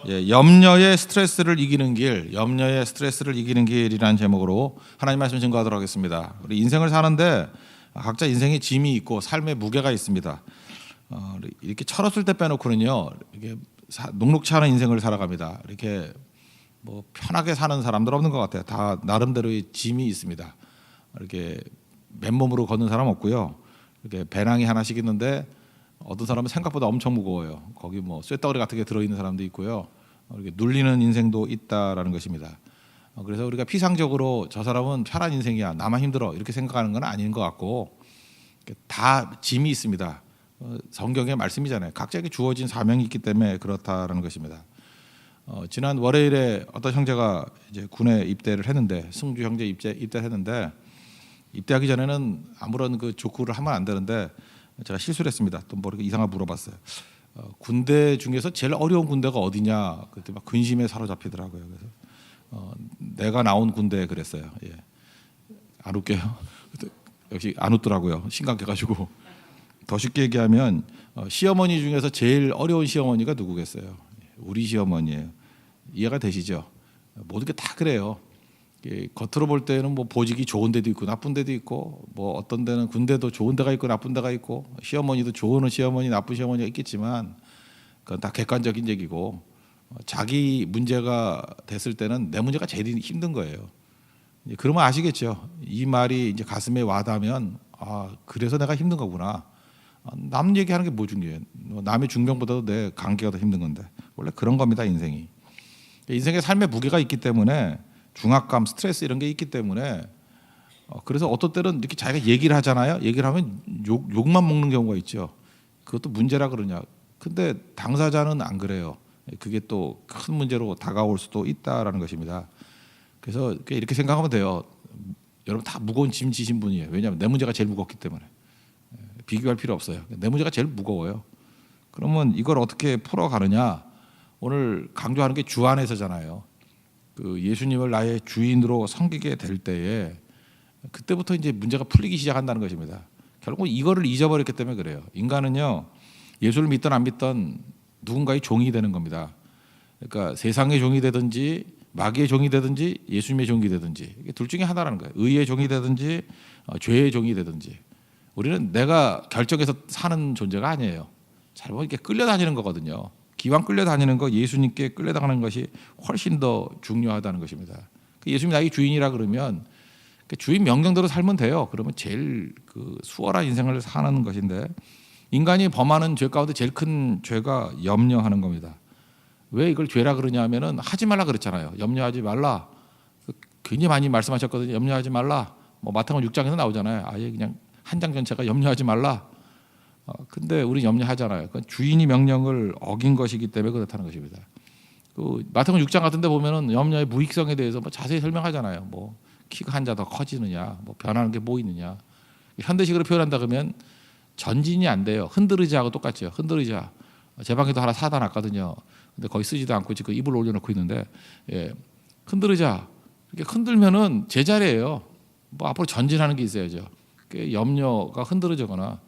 예, 염려의 스트레스를 이기는 길, 염려의 스트레스를 이기는 길이라는 제목으로 하나님 말씀 증거하도록 하겠습니다. 우리 인생을 사는데 각자 인생에 짐이 있고 삶의 무게가 있습니다. 이렇게 철없을 때 빼놓고는요, 이게 녹록치 않은 인생을 살아갑니다. 이렇게 뭐 편하게 사는 사람들 없는 것 같아요. 다 나름대로의 짐이 있습니다. 이렇게 맨몸으로 걷는 사람 없고요. 이렇게 배낭이 하나씩 있는데 어떤 사람은 생각보다 엄청 무거워요. 거기 뭐 쇳덩어리 같은 게 들어있는 사람도 있고요. 이렇게 눌리는 인생도 있다라는 것입니다. 그래서 우리가 피상적으로 저 사람은 편한 인생이야, 나만 힘들어 이렇게 생각하는 건 아닌 것 같고, 다 짐이 있습니다. 성경의 말씀이잖아요. 각자에게 주어진 사명이 있기 때문에 그렇다라는 것입니다. 지난 월요일에 어떤 형제가 이제 군에 입대를 했는데, 승주 형제 입대를 했는데, 입대하기 전에는 아무런 그 조크를 하면 안 되는데 제가 실수를 했습니다. 또 뭐 이렇게 이상하게 물어봤어요. 군대 중에서 제일 어려운 군대가 어디냐? 그때 막 근심에 사로잡히더라고요. 그래서 내가 나온 군대 그랬어요. 예. 안 웃겨요. 역시 안 웃더라고요. 심각해가지고. 더 쉽게 얘기하면 시어머니 중에서 제일 어려운 시어머니가 누구겠어요? 우리 시어머니예요. 이해가 되시죠? 모든 게 다 그래요. 겉으로 볼 때는 뭐 보직이 좋은 데도 있고 나쁜 데도 있고, 뭐 어떤 데는 군대도 좋은 데가 있고 나쁜 데가 있고, 시어머니도 좋은 시어머니 나쁜 시어머니가 있겠지만 그건 다 객관적인 얘기고, 자기 문제가 됐을 때는 내 문제가 제일 힘든 거예요. 그러면 아시겠죠? 이 말이 이제 가슴에 와닿으면 그래서 내가 힘든 거구나. 남 얘기하는 게 뭐 중요해? 남의 중병보다도 내 관계가 더 힘든 건데. 원래 그런 겁니다, 인생이. 인생의 삶의 무게가 있기 때문에, 중압감, 스트레스 이런 게 있기 때문에, 그래서 어떤 때는 이렇게 자기가 얘기를 하잖아요. 얘기를 하면 욕만 먹는 경우가 있죠. 그것도 문제라 그러냐. 근데 당사자는 안 그래요. 그게 또 큰 문제로 다가올 수도 있다라는 것입니다. 그래서 이렇게 생각하면 돼요. 여러분 다 무거운 짐 지신 분이에요. 왜냐하면 내 문제가 제일 무겁기 때문에. 비교할 필요 없어요. 내 문제가 제일 무거워요. 그러면 이걸 어떻게 풀어가느냐. 오늘 강조하는 게 주 안에서잖아요. 그 예수님을 나의 주인으로 섬기게 될 때에 그때부터 이제 문제가 풀리기 시작한다는 것입니다. 결국 이거를 잊어버렸기 때문에 그래요. 인간은요, 예수를 믿든 안 믿든 누군가의 종이 되는 겁니다. 그러니까 세상의 종이 되든지 마귀의 종이 되든지 예수님의 종이 되든지, 이게 둘 중에 하나라는 거예요. 의의 종이 되든지 죄의 종이 되든지. 우리는 내가 결정해서 사는 존재가 아니에요. 잘 보면 이렇게 끌려다니는 거거든요. 기왕 끌려다니는 거, 예수님께 끌려다니는 것이 훨씬 더 중요하다는 것입니다. 예수님이 나의 주인이라 그러면 주인 명령대로 살면 돼요. 그러면 제일 그 수월한 인생을 사는 것인데, 인간이 범하는 죄 가운데 제일 큰 죄가 염려하는 겁니다. 왜 이걸 죄라 그러냐 하면은 하지 말라 그랬잖아요. 염려하지 말라. 굉장히 많이 말씀하셨거든요. 염려하지 말라. 뭐 마태복음 6장에서 나오잖아요. 아예 그냥 한 장 전체가 염려하지 말라. 근데 우리 염려하잖아요. 그건 주인이 명령을 어긴 것이기 때문에 그렇다는 것입니다. 그 마태복음 6장 같은데 보면은 염려의 무익성에 대해서 뭐 자세히 설명하잖아요. 뭐 키가 한 자 더 커지느냐, 뭐 변하는 게 뭐 있느냐. 현대식으로 표현한다 그러면 전진이 안 돼요. 흔들의자하고 똑같죠. 흔들의자. 제 방에도 하나 사다 놨거든요. 근데 거의 쓰지도 않고 지금 이불 올려놓고 있는데, 예. 흔들의자. 이렇게 흔들면은 제자리예요. 뭐 앞으로 전진하는 게 있어야죠. 염려가 흔들어지거나,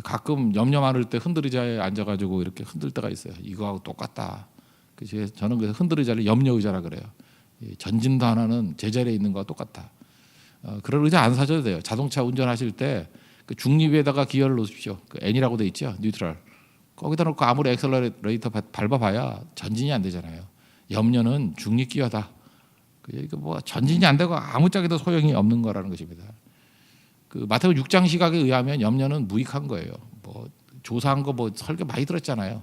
가끔 염려 많을 때 흔들의자에 앉아가지고 이렇게 흔들 때가 있어요. 이거하고 똑같다. 저는 그래서 흔들의자를 염려의자라 그래요. 전진도 하나는 제자리에 있는 거와 똑같다. 그런 의자 안 사줘도 돼요. 자동차 운전하실 때 그 중립에다가 기어를 놓으십시오. 그 N이라고 돼 있죠. 뉴트럴. 거기다 놓고 아무리 엑셀러레이터 밟아봐야 전진이 안 되잖아요. 염려는 중립 기어다. 뭐 전진이 안 되고 아무짝에도 소용이 없는 거라는 것입니다. 그 마태복음 6장 시각에 의하면 염려는 무익한 거예요. 뭐 조사한 거 뭐 설교 많이 들었잖아요.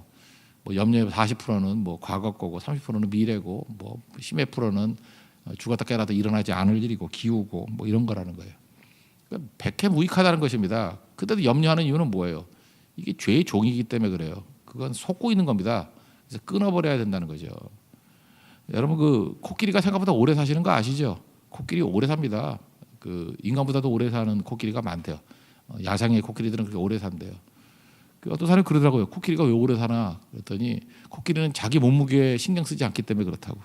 뭐 염려의 40%는 뭐 과거 거고 30%는 미래고, 뭐 10몇 %는 죽었다 깨어나도 일어나지 않을 일이고 기우고, 뭐 이런 거라는 거예요. 그러니까 백해 무익하다는 것입니다. 그때도 염려하는 이유는 뭐예요? 이게 죄의 종이기 때문에 그래요. 그건 속고 있는 겁니다. 그래서 끊어버려야 된다는 거죠. 여러분 그 코끼리가 생각보다 오래 사시는 거 아시죠? 코끼리 오래 삽니다. 그 인간보다도 오래 사는 코끼리가 많대요. 야생의 코끼리들은 그렇게 오래 산대요. 어떤 사람이 그러더라고요. 코끼리가 왜 오래 사나? 그랬더니 코끼리는 자기 몸무게에 신경 쓰지 않기 때문에 그렇다고.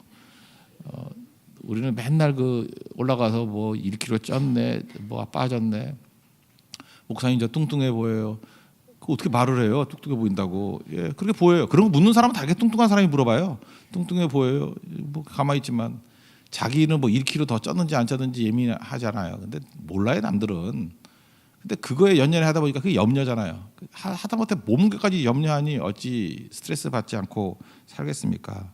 우리는 맨날 그 올라가서 뭐 1kg 쪘네, 뭐 빠졌네. 목사님 저 뚱뚱해 보여요. 그 어떻게 말을 해요? 뚱뚱해 보인다고. 예, 그렇게 보여요. 그런 거 묻는 사람은 다 이렇게 뚱뚱한 사람이 물어봐요. 뚱뚱해 보여요. 뭐 가만히 있지만 자기는 뭐 1kg 더 쪘는지 안 쪘는지 예민하잖아요. 근데 몰라요 남들은. 근데 그거에 연연해 하다 보니까 그게 염려잖아요. 하다못해 몸무게까지 염려하니 어찌 스트레스 받지 않고 살겠습니까?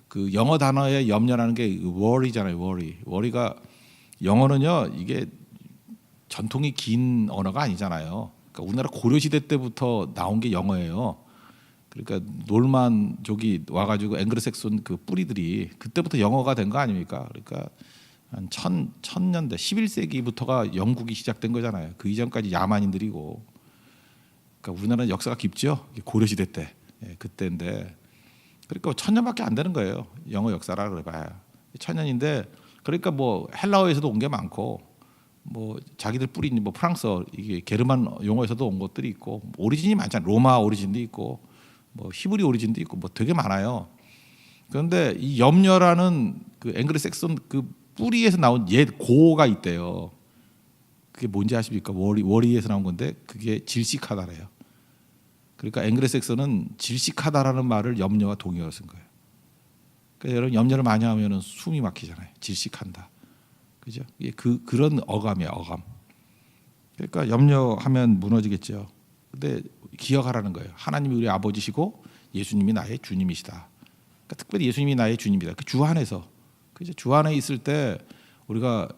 그 영어 단어의 염려라는 게 worry잖아요. worry가 영어는요 이게 전통이 긴 언어가 아니잖아요. 그러니까 우리나라 고려시대 때부터 나온 게 영어예요. 그러니까 놀만족이 와가지고 앵글로색손 그 뿌리들이 그때부터 영어가 된 거 아닙니까? 그러니까 한 1000년대 11세기부터가 영국이 시작된 거잖아요. 그 이전까지 야만인들이고. 그러니까 우리나라는 역사가 깊죠. 고려시대 때 그때인데 그러니까 1000년밖에 안 되는 거예요. 영어 역사라 그래봐야 1000년인데 그러니까 뭐 헬라어에서도 온 게 많고 뭐 자기들 뿌리는 뭐 프랑스어 이게 게르만 용어에서도 온 것들이 있고 오리진이 많잖아요. 로마 오리진도 있고 뭐 히브리 오리진도 있고 뭐 되게 많아요. 그런데 이 염려라는 그 앵글로색손 그 뿌리에서 나온 옛 고어가 있대요. 그게 뭔지 아십니까? 워리에서 나온 건데 그게 질식하다래요. 그러니까 앵글로색손은 질식하다라는 말을 염려와 동의어로 쓴 거예요. 그러니까 여러분 염려를 많이 하면은 숨이 막히잖아요. 질식한다. 그죠? 이게 그런 어감이에요. 어감. 그러니까 염려하면 무너지겠죠. 근데 기억하라는 거예요. 하나님이 우리 아버지시고 예수님이 나의 주님이시다. 그러니까 특별히 예수님이 나의 주님이다. 그 주 안에서 그죠? 주 안에 있을 때 우리가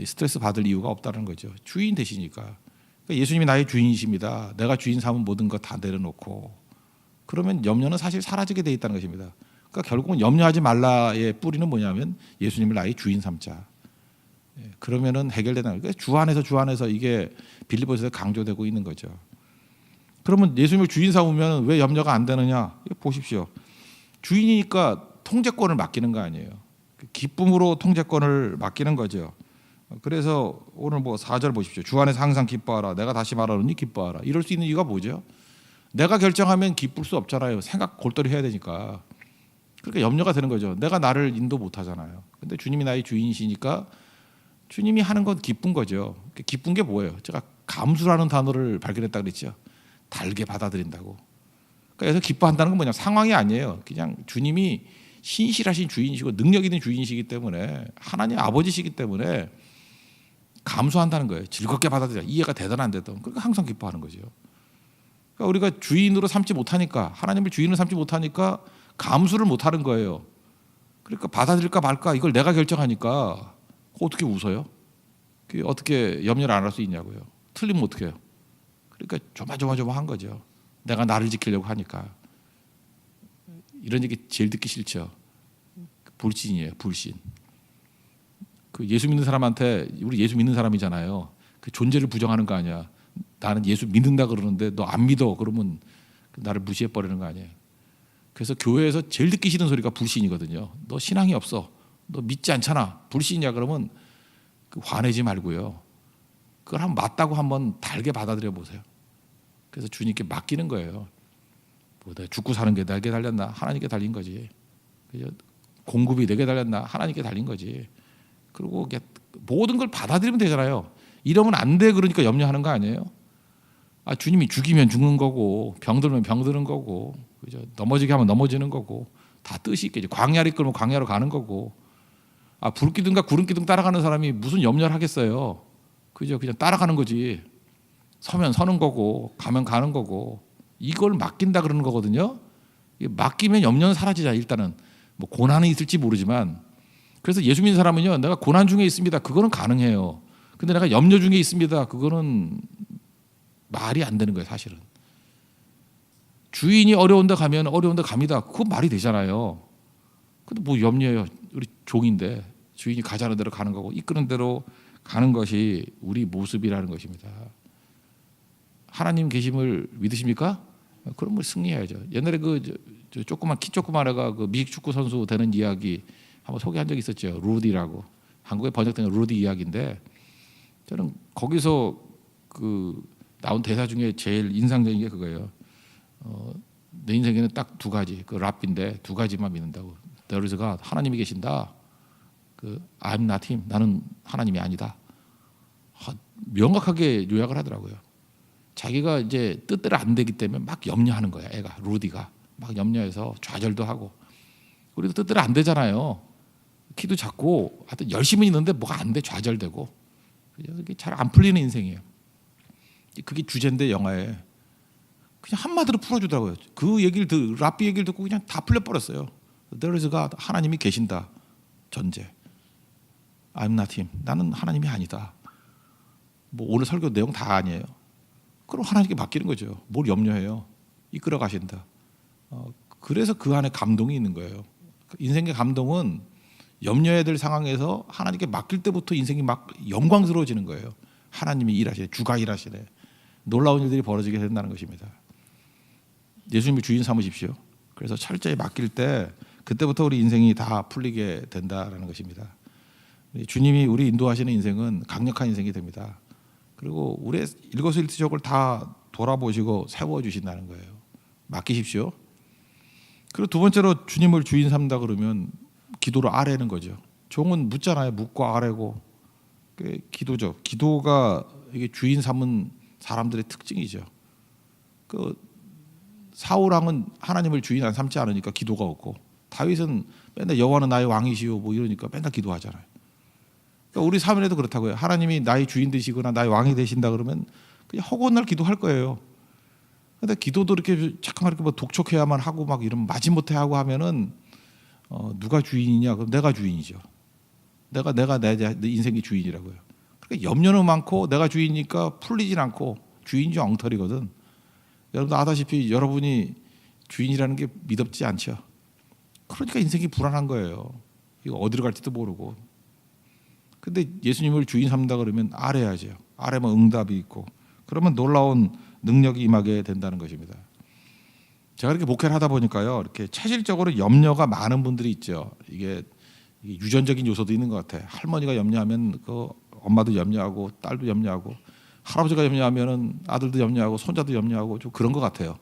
스트레스 받을 이유가 없다는 거죠. 주인 되시니까. 그러니까 예수님이 나의 주인이십니다. 내가 주인 삼은 모든 것 다 내려놓고 그러면 염려는 사실 사라지게 돼 있다는 것입니다. 그러니까 결국은 염려하지 말라의 뿌리는 뭐냐면 예수님을 나의 주인 삼자. 그러면은 해결되는 거예요. 주 안에서 이게 빌립보서에서 강조되고 있는 거죠. 그러면 예수님을 주인 삼으면 왜 염려가 안 되느냐? 보십시오. 주인이니까 통제권을 맡기는 거 아니에요. 기쁨으로 통제권을 맡기는 거죠. 그래서 오늘 뭐 4절 보십시오. 주 안에서 항상 기뻐하라. 내가 다시 말하노니 기뻐하라. 이럴 수 있는 이유가 뭐죠? 내가 결정하면 기쁠 수 없잖아요. 생각 골똘히 해야 되니까. 그러니까 염려가 되는 거죠. 내가 나를 인도 못 하잖아요. 근데 주님이 나의 주인이시니까 주님이 하는 건 기쁜 거죠. 기쁜 게 뭐예요? 제가 감수라는 단어를 발견했다 그랬죠. 달게 받아들인다고. 그러니까 여기서 기뻐한다는 건 뭐냐? 상황이 아니에요. 그냥 주님이 신실하신 주인이시고 능력 있는 주인이시기 때문에 하나님 아버지시기 때문에 감수한다는 거예요. 즐겁게 받아들여. 이해가 되든 안 되든. 그러니까 항상 기뻐하는 거죠. 그러니까 우리가 주인으로 삼지 못하니까 하나님을 주인으로 삼지 못하니까 감수를 못하는 거예요. 그러니까 받아들일까 말까 이걸 내가 결정하니까 어떻게 웃어요? 어떻게 염려를 안 할 수 있냐고요. 틀리면 어떻게 해요? 그러니까 조마조마한 거죠. 내가 나를 지키려고 하니까. 이런 얘기 제일 듣기 싫죠. 불신이에요. 불신. 그 예수 믿는 사람한테 우리 예수 믿는 사람이잖아요. 그 존재를 부정하는 거 아니야. 나는 예수 믿는다 그러는데 너 안 믿어 그러면 나를 무시해 버리는 거 아니에요. 그래서 교회에서 제일 듣기 싫은 소리가 불신이거든요. 너 신앙이 없어. 너 믿지 않잖아. 불신이야 그러면 화내지 말고요. 그걸 한번 맞다고 한번 달게 받아들여 보세요. 그래서 주님께 맡기는 거예요. 뭐 내가 죽고 사는 게 내게 달렸나? 하나님께 달린 거지. 공급이 내게 달렸나? 하나님께 달린 거지. 그리고 모든 걸 받아들이면 되잖아요. 이러면 안 돼 그러니까 염려하는 거 아니에요? 아, 주님이 죽이면 죽는 거고 병들면 병드는 거고 그죠? 넘어지게 하면 넘어지는 거고 다 뜻이 있겠죠. 광야를 이끌면 광야로 가는 거고 아, 불기둥과 구름기둥 따라가는 사람이 무슨 염려를 하겠어요. 그죠? 그냥 따라가는 거지. 서면 서는 거고 가면 가는 거고 이걸 맡긴다 그러는 거거든요. 맡기면 염려는 사라지자. 일단은 뭐 고난이 있을지 모르지만 그래서 예수 믿는 사람은요. 내가 고난 중에 있습니다. 그거는 가능해요. 근데 내가 염려 중에 있습니다. 그거는 말이 안 되는 거예요. 사실은. 주인이 어려운데 가면 어려운데 갑니다. 그건 말이 되잖아요. 근데 뭐 염려해요. 우리 종인데 주인이 가자는 대로 가는 거고 이끄는 대로 가는 것이 우리 모습이라는 것입니다. 하나님 계심을 믿으십니까? 그럼 뭐 승리해야죠. 옛날에 조그만 키 조그만 애가 그 미식 축구 선수 되는 이야기 한번 소개한 적이 있었죠. 루디라고 한국에 번역된 루디 이야기인데 저는 거기서 그 나온 대사 중에 제일 인상적인 게 그거예요. 내 인생에는 딱 두 가지 그 랍인데 두 가지만 믿는다고. There is God, 하나님이 계신다. 그 I'm not him, 나는 하나님이 아니다. 명확하게 요약을 하더라고요. 자기가 이제 뜻대로 안 되기 때문에 막 염려하는 거야. 애가 루디가 막 염려해서 좌절도 하고. 우리도 뜻대로 안 되잖아요. 키도 작고 하여튼 열심히 있는데 뭐가 안 돼. 좌절되고. 그게 잘 안 풀리는 인생이에요. 그게 주제인데 영화에 그냥 한마디로 풀어주더라고요. 그 얘기를 랍비 얘기를 듣고 그냥 다 풀려버렸어요. There is God, 하나님이 계신다. 전제. I'm not him. 나는 하나님이 아니다. 뭐 오늘 설교 내용 다 아니에요. 그럼 하나님께 맡기는 거죠. 뭘 염려해요. 이끌어 가신다. 그래서 그 안에 감동이 있는 거예요. 인생의 감동은 염려해야 될 상황에서 하나님께 맡길 때부터 인생이 막 영광스러워지는 거예요. 하나님이 일하시네. 주가 일하시네. 놀라운 일들이 벌어지게 된다는 것입니다. 예수님을 주인 삼으십시오. 그래서 철저히 맡길 때 그때부터 우리 인생이 다 풀리게 된다라는 것입니다. 주님이 우리 인도하시는 인생은 강력한 인생이 됩니다. 그리고 우리의 일거수일투족을 다 돌아보시고 세워주신다는 거예요. 맡기십시오. 그리고 두 번째로 주님을 주인 삼다 그러면 기도로 아뢰는 거죠. 종은 묻잖아요. 묻고 아뢰고. 그게 기도죠. 기도가 이게 주인 삼은 사람들의 특징이죠. 그 사울 왕은 하나님을 주인 안 삼지 않으니까 기도가 없고, 다윗은 맨날 여호와는 나의 왕이시오 뭐 이러니까 맨날 기도하잖아요. 그러니까 우리 삶에도 그렇다고요. 하나님이 나의 주인 되시거나 나의 왕이 되신다 그러면 그냥 허구한 날 기도할 거예요. 근데 기도도 이렇게 잠깐만 이렇게 뭐 독촉해야만 하고 막 이러면 마지못해 하고 하면은 누가 주인이냐? 그럼 내가 주인이죠. 내가 내 인생의 주인이라고요. 그러니까 염려는 많고 내가 주인이니까 풀리진 않고 주인이 엉터리거든. 여러분도 아다시피 여러분이 주인이라는 게 믿음지 않죠. 그러니까 인생이 불안한 거예요. 이거 어디로 갈지도 모르고. 근데 예수님을 주인 삼다 그러면 아뢰야죠. 아뢰면 응답이 있고 그러면 놀라운 능력이 임하게 된다는 것입니다. 제가 이렇게 목회를 하다 보니까요, 이렇게 체질적으로 염려가 많은 분들이 있죠. 이게 유전적인 요소도 있는 것 같아요. 할머니가 염려하면 그 엄마도 염려하고 딸도 염려하고 할아버지가 염려하면은 아들도 염려하고 손자도 염려하고 좀 그런 것 같아요.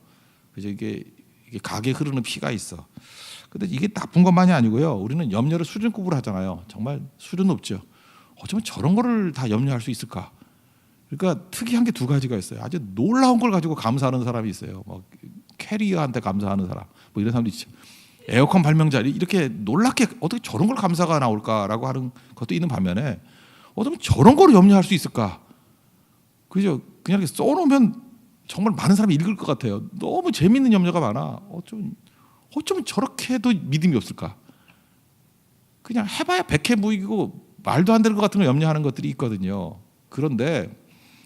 그래서 이게 각에 흐르는 피가 있어. 근데 이게 나쁜 것만이 아니고요. 우리는 염려를 수준급으로 하잖아요. 정말 수준 높죠. 어쩌면 저런 거를 다 염려할 수 있을까? 그러니까 특이한 게 두 가지가 있어요. 아주 놀라운 걸 가지고 감사하는 사람이 있어요. 뭐 캐리어한테 감사하는 사람, 뭐 이런 사람도 있죠. 에어컨 발명자 이렇게 놀랍게 어떻게 저런 걸 감사가 나올까라고 하는 것도 있는 반면에 어쩌면 저런 거를 염려할 수 있을까? 그죠? 그냥 이렇게 써놓으면 정말 많은 사람이 읽을 것 같아요. 너무 재밌는 염려가 많아. 어쩌면 저렇게도 믿음이 없을까? 그냥 해봐야 백해무익이고 말도 안 되는 것 같은 걸 염려하는 것들이 있거든요. 그런데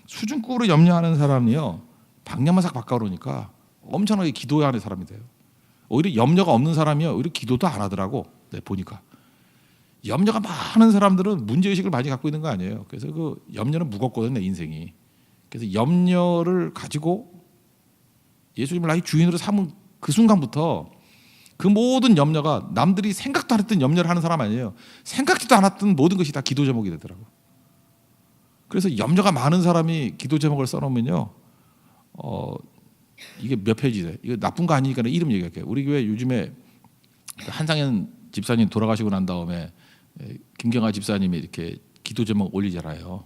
수준급으로 염려하는 사람이요, 방향만 싹 바꿔놓으니까 엄청나게 기도해야 하는 사람이 돼요. 오히려 염려가 없는 사람이요, 오히려 기도도 안 하더라고. 네, 보니까 염려가 많은 사람들은 문제의식을 많이 갖고 있는 거 아니에요. 그래서 그 염려는 무겁거든, 내 인생이. 그래서 염려를 가지고 예수님을 나의 주인으로 삼은 그 순간부터 그 모든 염려가 남들이 생각도 안 했던 염려를 하는 사람 아니에요. 생각지도 않았던 모든 것이 다 기도 제목이 되더라고. 그래서 염려가 많은 사람이 기도 제목을 써놓으면요, 이게 몇 페이지래? 이거 나쁜 거 아니니까 이름 얘기할게요. 우리 교회 요즘에 한상현 집사님 돌아가시고 난 다음에 김경아 집사님이 이렇게 기도 제목 올리잖아요.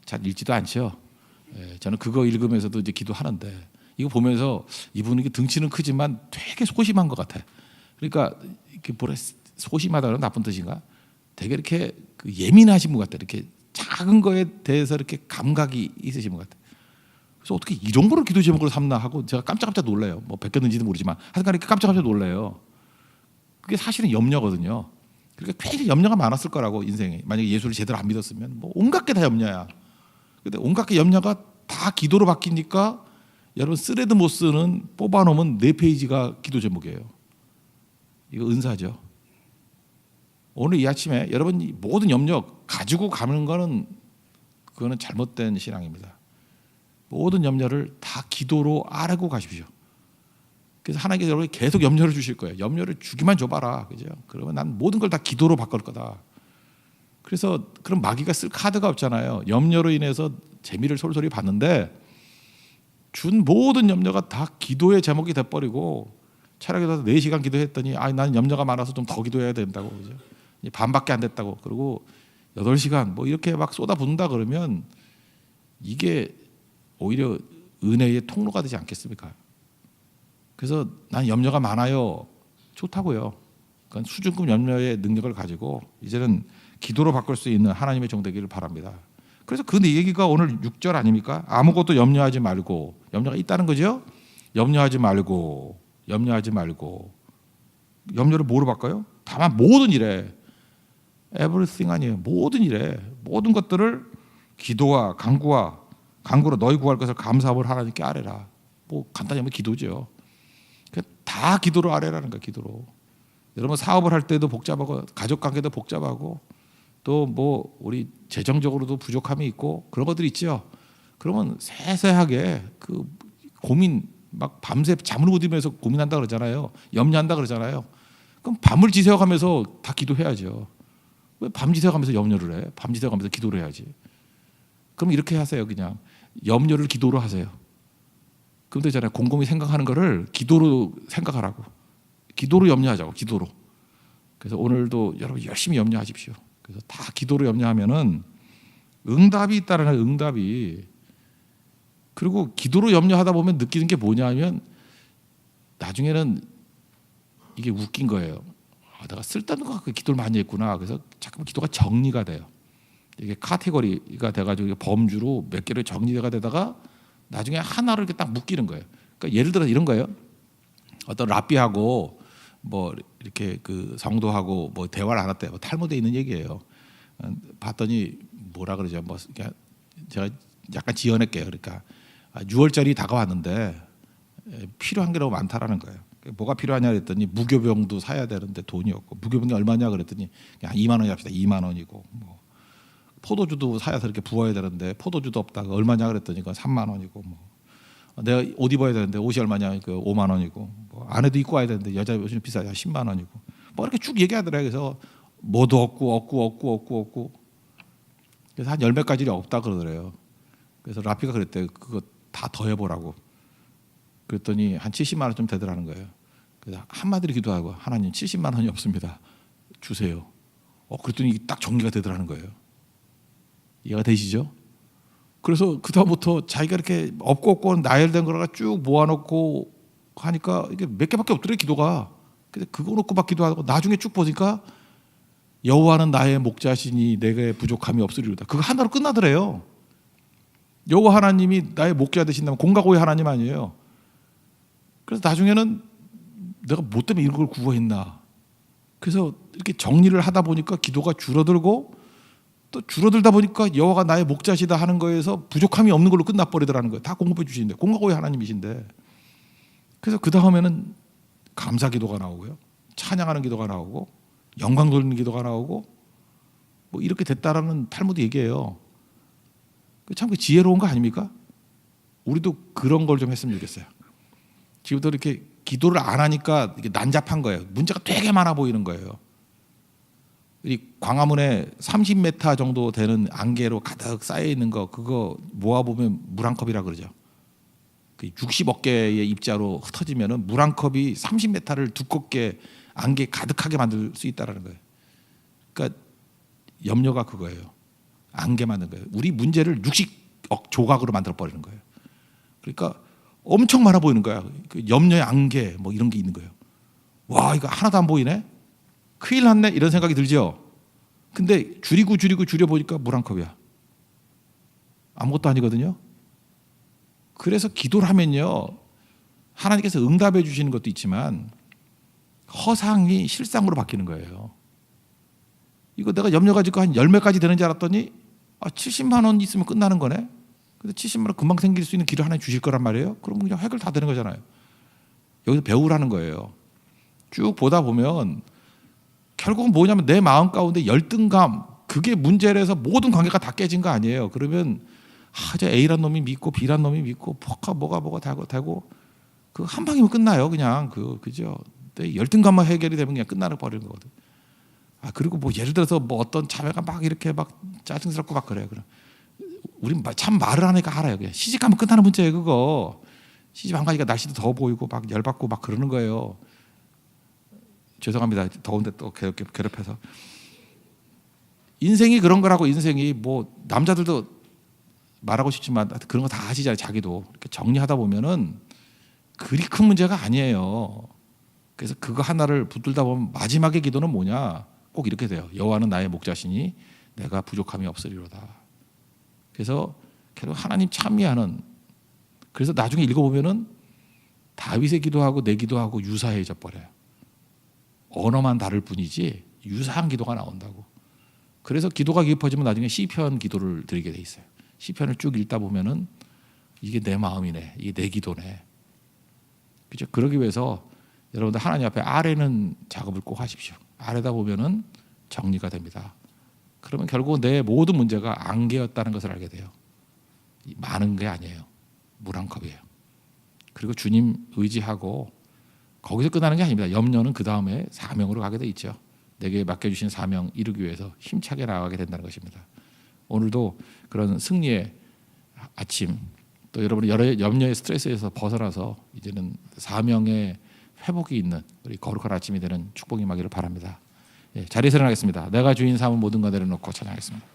잘 읽지도 않죠. 저는 그거 읽으면서도 이제 기도하는데 이거 보면서 이분은 이게 등치는 크지만 되게 소심한 것 같아. 그러니까 이렇게 뭐래, 소심하다는 나쁜 뜻인가? 되게 이렇게 예민하신 분 같아. 이렇게 작은 거에 대해서 이렇게 감각이 있으신 분 같아. 그래서 어떻게 이런 거를 기도 제목으로 삼나 하고 제가 깜짝깜짝 놀라요. 뭐 베꼈는지도 모르지만 하여간 이렇게 깜짝깜짝 놀라요. 그게 사실은 염려거든요. 그러니까 굉장히 염려가 많았을 거라고, 인생에. 만약에 예수를 제대로 안 믿었으면 뭐 온갖 게 다 염려야. 근데 온갖 게 염려가 다 기도로 바뀌니까 여러분 쓰레도 못 쓰는 뽑아놓으면 4페이지가 기도 제목이에요. 이거 은사죠. 오늘 이 아침에 여러분 모든 염려 가지고 가는 거는 그거는 잘못된 신앙입니다. 모든 염려를 다 기도로 아뢰고 가십시오. 그래서 하나님께서 여러분에게 계속 염려를 주실 거예요. 염려를 주기만 줘봐라, 그죠? 그러면 난 모든 걸 다 기도로 바꿀 거다. 그래서 그런 마귀가 쓸 카드가 없잖아요. 염려로 인해서 재미를 솔솔이 봤는데 준 모든 염려가 다 기도의 제목이 돼버리고, 차라리 4시간 기도했더니 나는 염려가 많아서 좀 더 기도해야 된다고, 그죠? 반밖에 안 됐다고. 그리고 8시간 뭐 이렇게 막 쏟아붓는다 그러면 이게 오히려 은혜의 통로가 되지 않겠습니까? 그래서 난 염려가 많아요. 좋다고요. 그러니까 수준급 염려의 능력을 가지고 이제는 기도로 바꿀 수 있는 하나님의 종 되기를 바랍니다. 그래서 그 얘기가 오늘 6절 아닙니까? 아무것도 염려하지 말고, 염려가 있다는 거죠. 염려하지 말고, 염려하지 말고. 염려를 뭐로 바꿔요? 다만 모든 일에, everything 아니에요. 모든 일에, 모든 것들을 기도와 간구로 너희 구할 것을 감사함을 하나님께 아뢰라. 뭐 간단히 하면 기도죠. 다 기도로 아뢰라는 거야. 기도로. 여러분 사업을 할 때도 복잡하고 가족 관계도 복잡하고 또 뭐 우리 재정적으로도 부족함이 있고 그런 것들이 있죠. 그러면 세세하게 그 고민 막 밤새 잠을 못 이루면서 고민한다 그러잖아요. 염려한다 그러잖아요. 그럼 밤을 지새워가면서 다 기도해야죠. 왜 밤 지새워가면서 염려를 해? 밤 지새워가면서 기도를 해야지. 그럼 이렇게 하세요. 그냥 염려를 기도로 하세요. 그럼 되잖아요. 곰곰이 생각하는 거를 기도로 생각하라고. 기도로 염려하자고. 기도로. 그래서 오늘도 여러분 열심히 염려하십시오. 그래서 다 기도로 염려하면은 응답이 있다라는 응답이. 그리고 기도로 염려하다 보면 느끼는 게 뭐냐면 나중에는 이게 웃긴 거예요. 내가 쓸데없는 거 갖고 기도를 많이 했구나. 그래서 잠깐만 기도가 정리가 돼요. 이게 카테고리가 돼가지고 범주로 몇 개를 정리가 되다가 나중에 하나를 이렇게 딱 묶이는 거예요. 그러니까 예를 들어서 이런 거예요. 어떤 랍비하고 뭐 이렇게 그 성도하고 뭐 대화를 안 했대요. 뭐 탈무드에 있는 얘기예요. 봤더니 뭐라 그러죠? 뭐 제가 약간 지어낼게요. 그러니까 6월절이 다가왔는데 필요한 게 너무 많다라는 거예요. 뭐가 필요하냐 그랬더니 무교병도 사야 되는데 돈이 없고 무교병이 얼마냐 그랬더니 그냥 2만 원이 합시다. 2만 원이고 뭐 포도주도 사야서 이렇게 부어야 되는데 포도주도 없다. 얼마냐 그랬더니 그건 3만 원이고 뭐 내가 옷 입어야 되는데 옷이 얼마냐 그 5만 원이고 뭐 아내도 입고 와야 되는데 여자 요즘 비싸야 10만 원이고 뭐 이렇게 쭉 얘기하더라고요. 그래서 뭐도 없고 그래서 한 10몇 가지가 없다 그러더래요. 그래서 라피가 그랬대요. 그거 다 더해보라고. 그랬더니 한 70만 원쯤 되더라는 거예요. 그래서 한마디로 기도하고 하나님 70만 원이 없습니다. 주세요. 그랬더니 딱 정리가 되더라는 거예요. 이해가 되시죠? 그래서 그 다음부터 자기가 이렇게 없고 나열된 거가 쭉 모아놓고 하니까 이게 몇 개밖에 없더래요. 기도가. 근데 그거 놓고 막 기도하고 나중에 쭉 보니까 여호와는 나의 목자시니 내게 부족함이 없으리로다. 그거 하나로 끝나더래요. 여호와 하나님이 나의 목자 되신다면 공가고의 하나님 아니에요. 그래서 나중에는 내가 뭐 때문에 이런 걸 구했나. 그래서 이렇게 정리를 하다 보니까 기도가 줄어들고 또 줄어들다 보니까 여호와가 나의 목자시다 하는 거에서 부족함이 없는 걸로 끝나버리더라는 거예요. 다 공급해 주시는데 공가고의 하나님이신데. 그래서 그 다음에는 감사 기도가 나오고요. 찬양하는 기도가 나오고 영광 돌리는 기도가 나오고 뭐 이렇게 됐다라는 탈무드 얘기예요. 참 지혜로운 거 아닙니까? 우리도 그런 걸 좀 했으면 좋겠어요. 지금부터 이렇게 기도를 안 하니까 이게 난잡한 거예요. 문제가 되게 많아 보이는 거예요. 이 광화문에 30m 정도 되는 안개로 가득 쌓여 있는 거 그거 모아 보면 물 한 컵이라 그러죠. 60억 개의 입자로 흩어지면은 물 한 컵이 30m를 두껍게 안개 가득하게 만들 수 있다라는 거예요. 그러니까 염려가 그거예요. 안개 만든 거예요. 우리 문제를 60억 조각으로 만들어 버리는 거예요. 그러니까 엄청 많아 보이는 거야. 그 염려의 안개 뭐 이런 게 있는 거예요. 와 이거 하나도 안 보이네. 큰일 났네 이런 생각이 들죠. 근데 줄여 보니까 물 한 컵이야. 아무것도 아니거든요. 그래서 기도를 하면요 하나님께서 응답해 주시는 것도 있지만 허상이 실상으로 바뀌는 거예요. 이거 내가 염려 가지고 한 10몇 가지 되는 줄 알았더니 70만 원 있으면 끝나는 거네. 근데 70만 원 금방 생길 수 있는 길을 하나님 주실 거란 말이에요. 그럼 그냥 해결 다 되는 거잖아요. 여기서 배우라는 거예요. 쭉 보다 보면 결국은 뭐냐면 내 마음 가운데 열등감 그게 문제라서 모든 관계가 다 깨진 거 아니에요. 그러면 저 A란 놈이 믿고 B란 놈이 믿고 뭐가 되고 그 한 방이면 끝나요. 그냥 그죠. 열등감만 해결이 되면 그냥 끝나는 버리는 거거든. 그리고 뭐 예를 들어서 뭐 어떤 자매가 막 이렇게 막 짜증스럽고 막 그래요. 그럼 우린 참 말을 하니까 알아요. 그냥 시집가면 끝나는 문제예요. 그거 시집 안 가니까 날씨도 더워 보이고 막 열받고 막 그러는 거예요. 죄송합니다. 더운데 또 괴롭혀서 인생이 그런 거라고. 인생이 뭐 남자들도 말하고 싶지만 그런 거 다 아시잖아요. 자기도 이렇게 정리하다 보면은 그리 큰 문제가 아니에요. 그래서 그거 하나를 붙들다 보면 마지막의 기도는 뭐냐? 꼭 이렇게 돼요. 여호와는 나의 목자시니 내가 부족함이 없으리로다. 그래서 결국 하나님 찬미하는, 그래서 나중에 읽어보면은 다윗의 기도하고 내 기도하고 유사해져 버려요. 언어만 다를 뿐이지 유사한 기도가 나온다고. 그래서 기도가 깊어지면 나중에 시편 기도를 드리게 돼 있어요. 시편을 쭉 읽다 보면은 이게 내 마음이네, 이게 내 기도네. 그죠? 그러기 위해서 여러분들 하나님 앞에 아뢰는 작업을 꼭 하십시오. 아뢰다 보면은 정리가 됩니다. 그러면 결국 내 모든 문제가 안개였다는 것을 알게 돼요. 많은 게 아니에요. 물 한 컵이에요. 그리고 주님 의지하고 거기서 끝나는 게 아닙니다. 염려는 그 다음에 사명으로 가게 돼 있죠. 내게 맡겨주신 사명 이루기 위해서 힘차게 나아가게 된다는 것입니다. 오늘도 그런 승리의 아침, 또 여러분의 여러 염려의 스트레스에서 벗어나서 이제는 사명의 회복이 있는 우리 거룩한 아침이 되는 축복이 임하기를 바랍니다. 예, 자리에서 일어나겠습니다. 내가 주인 삼은 모든 것 내려놓고 찬양하겠습니다.